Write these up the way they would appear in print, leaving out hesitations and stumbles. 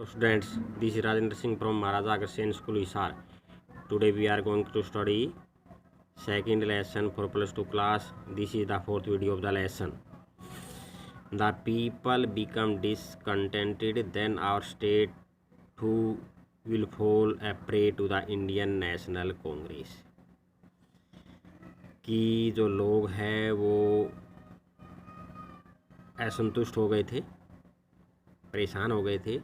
Hello students, this is Rajendra Singh from Maharaja Agastyan School, Hisar. Today we are going to study second lesson for plus 2 class. This is the fourth video of the lesson. The people become discontented, then our state too will fall a prey to the Indian National Congress. कि जो लोग हैं वो असंतुष्ट हो गए थे, परेशान हो गए थे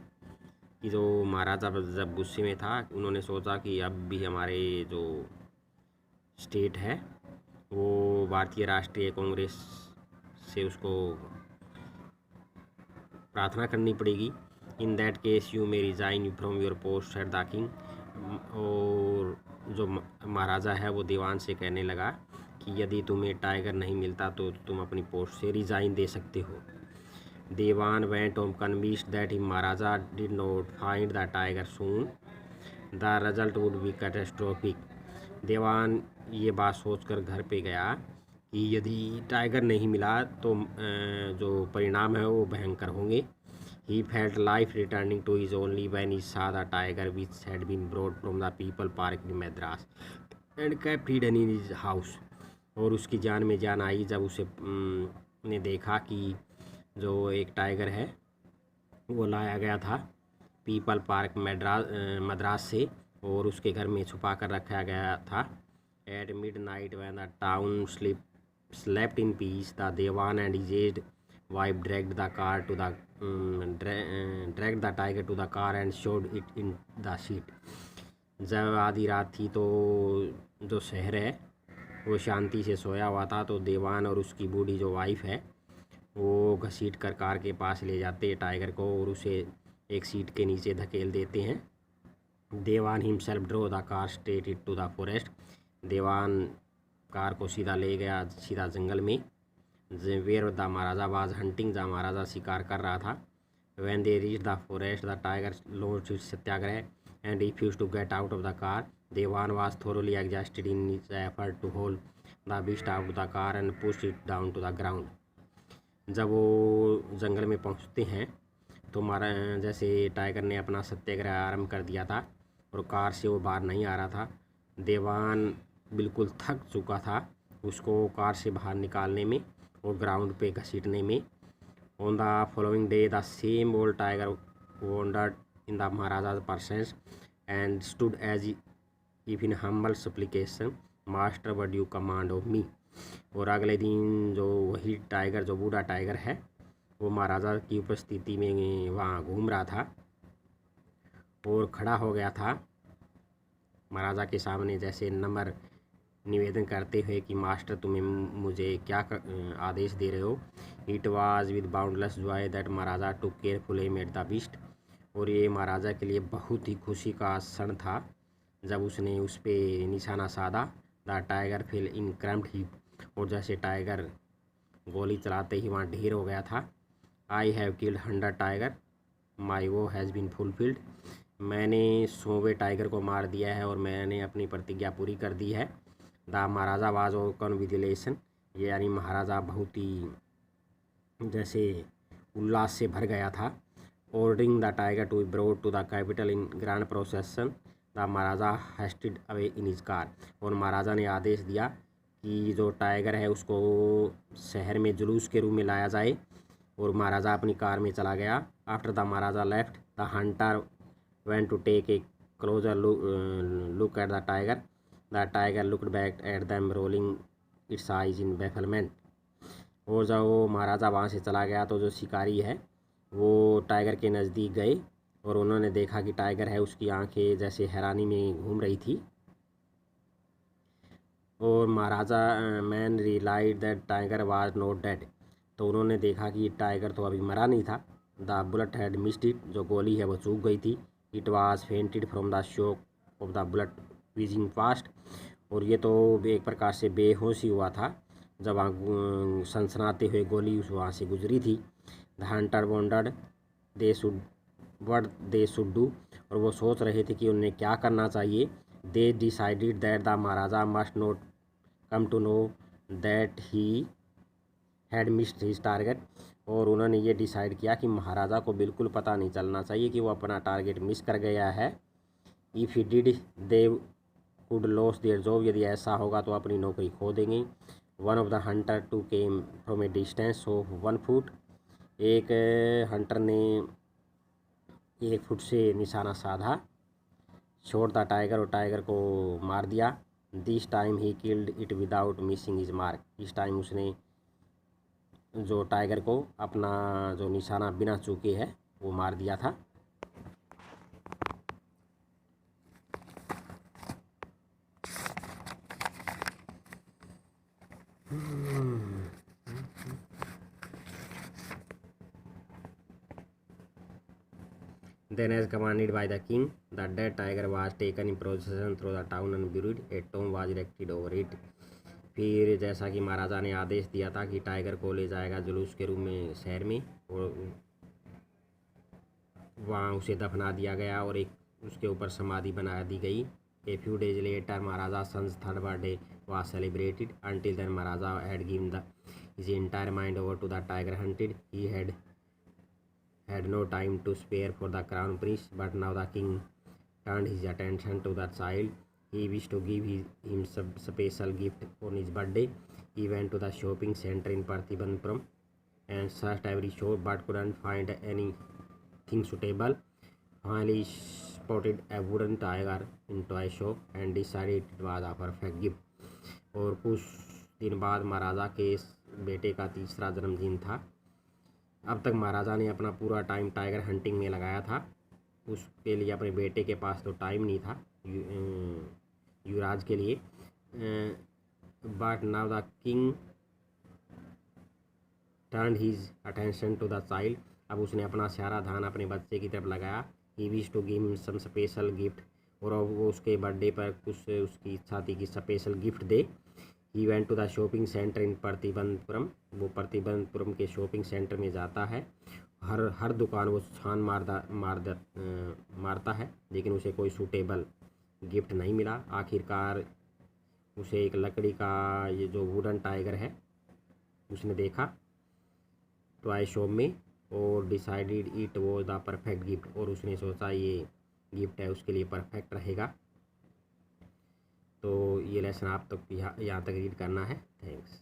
कि जो महाराजा जब गुस्से में था, उन्होंने सोचा कि अब भी हमारे जो स्टेट है वो भारतीय राष्ट्रीय कांग्रेस से उसको प्रार्थना करनी पड़ेगी. In that case you may resign from your post at the king. और जो महाराजा है वो दीवान से कहने लगा कि यदि तुम्हें टाइगर नहीं मिलता तो तुम अपनी पोस्ट से रिजाइन दे सकते हो. Devan went home convinced that if Maharaja did not find the tiger soon, the result would be catastrophic. देवान ये बात सोचकर घर पे गया कि यदि टाइगर नहीं मिला तो जो परिणाम है वो भयंकर होंगे. He felt life returning to his only when he saw the tiger which had been brought from the people park in Madras and kept hidden in his house. और उसकी जान में जान आई जब उसे ने देखा कि जो एक टाइगर है वो लाया गया था पीपल पार्क मद्रास से और उसके घर में छुपा कर रखा गया था. At midnight when the town slept in peace, the dewan and his aged wife dragged the tiger to the car and showed it in the seat. जब आधी रात थी तो जो शहर है वो शांति से सोया हुआ था, तो देवान और उसकी बूढ़ी जो वाइफ है वो घसीट कर कार के पास ले जाते हैं टाइगर को और उसे एक सीट के नीचे धकेल देते हैं. Dewan himself drove the car straight it to the forest. Dewan car को सीधा ले गया सीधा जंगल में. Where the Maharaja was hunting, जहाँ महाराजा शिकार कर रहा था. When they reach the forest, the tiger launched its satyagraha and refuse to get out of the car. Dewan was thoroughly exhausted in his effort to hold the beast out the car and push it down to the ground. जब वो जंगल में पहुंचते हैं तो जैसे tiger ने अपना सत्याग्रह आरंभ कर दिया था और कार से वो बाहर नहीं आ रहा था. देवान बिल्कुल थक चुका था उसको कार से बाहर निकालने में और ग्राउंड पे घसीटने में. On the following day the same old tiger wandered in the maharaja's presence and stood as if in humble supplication, master what you command of me. और अगले दिन जो वही टाइगर, जो बूढ़ा टाइगर है, वो महाराजा की उपस्थिति में वहाँ घूम रहा था और खड़ा हो गया था महाराजा के सामने, जैसे नम्र निवेदन करते हुए कि मास्टर तुम्हें मुझे क्या आदेश दे रहे हो. It was with boundless joy that maharaja to carefully made the beast. और ये महाराजा के लिए बहुत ही खुशी का क्षण था जब उसने उस पर निशाना साधा. The tiger fell in crumpled heap. और जैसे टाइगर गोली चलाते ही वहाँ ढेर हो गया था. आई हैव किल्ड 100 टाइगर, माई वो हैज़ बीन फुलफिल्ड. मैंने 100वें टाइगर को मार दिया है और मैंने अपनी प्रतिज्ञा पूरी कर दी है. The Maharaja was overcome with elation. ये यानी महाराजा बहुत ही जैसे उल्लास से भर गया था. Ordering the tiger to be brought to the capital in grand procession, the Maharaja hasted away in his car. और महाराजा ने आदेश दिया कि जो टाइगर है उसको शहर में जुलूस के रूप में लाया जाए. और महाराजा अपनी कार में चला गया. After the Maharaja left, the hunter went to take a closer look at the tiger. The tiger looked back at them rolling its eyes in bafflement. और जब वो महाराजा वहाँ से चला गया तो जो शिकारी है वो टाइगर के नज़दीक गए और उन्होंने देखा कि टाइगर है उसकी आंखें जैसे हैरानी में घूम रही थी. और Maharaja man realised that tiger was not dead. तो उन्होंने देखा कि टाइगर तो अभी मरा नहीं था. The bullet had missed it. जो गोली है वो चूक गई थी. It was fainted from the shock of the bullet whizzing past. और ये तो एक प्रकार से बेहोश ही हुआ था जब वहाँ सनसनाते हुए गोली उस वहाँ से गुजरी थी. The Hunter wandered they should do. और वो सोच रहे थे कि उन्हें क्या करना चाहिए. They decided that the maharaja must not come to know that he had missed his target. और उन्होंने ये डिसाइड किया कि महाराजा को बिल्कुल पता नहीं चलना चाहिए कि वो अपना टारगेट मिस कर गया है। If he did they could lose their job, यदि ऐसा होगा तो अपनी नौकरी खो देंगे। One of the hunter to came from a distance of 1 foot, एक हंटर ने 1 फुट से निशाना साधा। शॉट द टाइगर, और टाइगर को मार दिया। This time he killed it without missing his mark, इस टाइम उसने जो टाइगर को अपना जो निशाना बिना चूके है वो मार दिया था। Then, as commanded by the king, the dead tiger was taken in procession through the town and buried. A tomb was erected over it. फिर जैसा कि महाराजा ने आदेश दिया था कि टाइगर को ले जाएगा जुलूस के रूप में शहर में, और वहाँ उसे दफना दिया गया और एक उसके ऊपर समाधि बना दी गई। A few days later maharaja son's third birthday was celebrated. Until then, Maharaja had given his entire mind over to the tiger hunted. He had no time to spare for the crown prince, but now the king turned his attention to the child. He wished to give him some special gift on his birthday. He went to the shopping center in Parthibanpuram and searched every shop but couldn't find anything suitable. Finally, he spotted a wooden tiger in toy shop and decided it was a perfect gift. और कुछ दिन बाद महाराजा के बेटे का तीसरा जन्मदिन था। अब तक महाराजा ने अपना पूरा टाइम टाइगर हंटिंग में लगाया था। उसके लिए अपने बेटे के पास तो टाइम नहीं था युवराज के लिए। But now the king turn his attention to the child, अब उसने अपना सारा ध्यान अपने बच्चे की तरफ लगाया। He wish to give him some special gift, और अब वो उसके बर्थडे पर कुछ उसकी इच्छा थी कि स्पेशल गिफ्ट दे। He went to the shopping centre in Pratibandhpuram, वो प्रतिबंधपुरम के शॉपिंग सेंटर में जाता है। हर दुकान वो छान मारता है, लेकिन उसे कोई सूटेबल गिफ्ट नहीं मिला। आखिरकार उसे एक लकड़ी का ये जो वुडन टाइगर है उसने देखा टॉय शॉप में, और decided it was the perfect gift, और उसने सोचा ये गिफ्ट है उसके लिए परफेक्ट रहेगा। तो ये लेसन आप तक यहाँ तक रीड करना है। थैंक्स।